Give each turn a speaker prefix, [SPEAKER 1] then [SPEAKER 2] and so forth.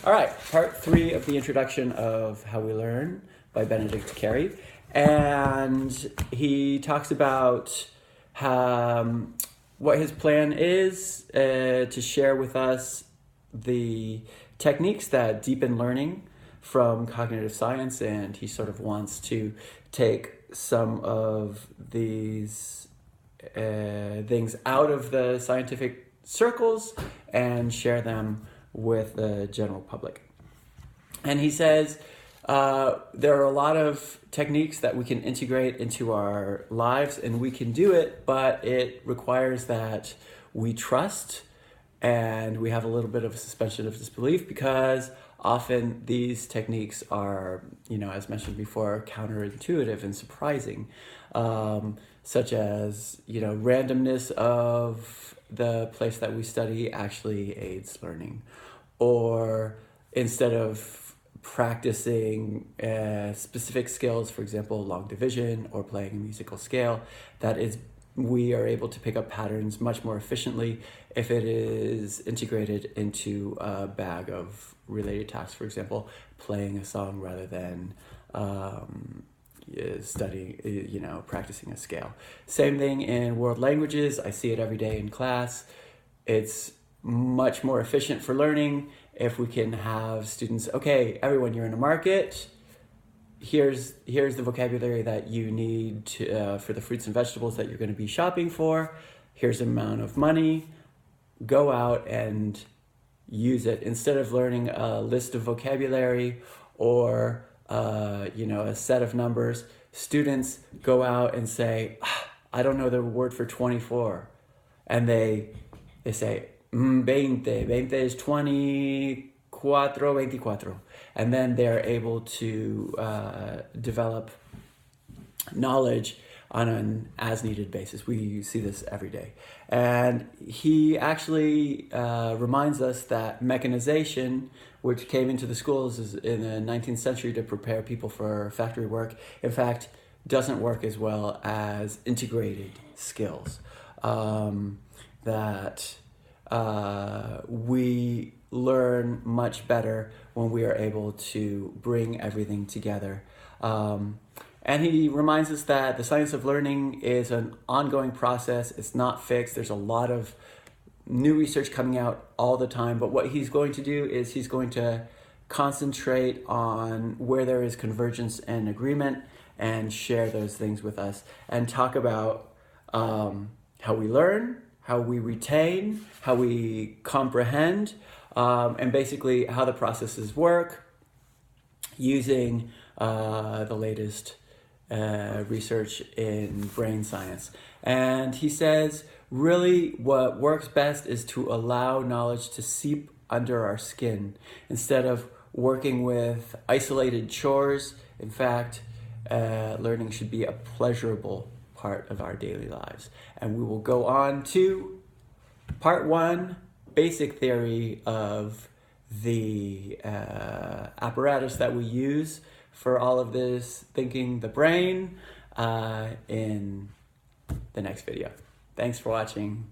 [SPEAKER 1] All right, part 3 of the introduction of How We Learn by Benedict Carrie. And he talks about what his plan is to share with us the techniques that deepen learning from cognitive science. And he sort of wants to take some of these things out of the scientific circles and share them with the general public. And he says there are a lot of techniques that we can integrate into our lives, and we can do it, but it requires that we trust and we have a little bit of a suspension of disbelief, because often these techniques are, as mentioned before, counterintuitive and surprising, such as, randomness of the place that we study actually aids learning. Or instead of practicing specific skills, for example, long division or playing a musical scale, we are able to pick up patterns much more efficiently if it is integrated into a bag of related tasks. For example, playing a song rather than studying, practicing a scale. Same thing in world languages. I see it every day in class. It's much more efficient for learning if we can have students, okay, everyone, you're in a market. Here's the vocabulary that you need for the fruits and vegetables that you're going to be shopping for. Here's the amount of money. Go out and use it. Instead of learning a list of vocabulary or a set of numbers, students go out and say, I don't know the word for 24. And they say, 20 is 24. And then they're able to develop knowledge on an as-needed basis. We see this every day. And he actually reminds us that mechanization, which came into the schools in the 19th century to prepare people for factory work, in fact, doesn't work as well as integrated skills. We learn much better when we are able to bring everything together. And he reminds us that the science of learning is an ongoing process. It's not fixed. There's a lot of new research coming out all the time. But what he's going to do is he's going to concentrate on where there is convergence and agreement and share those things with us and talk about how we learn, how we retain, how we comprehend, and basically how the processes work using the latest research in brain science. And he says, really what works best is to allow knowledge to seep under our skin instead of working with isolated chores. In fact, learning should be a pleasurable part of our daily lives. And we will go on to part 1, basic theory of the apparatus that we use for all of this thinking, the brain, in the next video. Thanks for watching.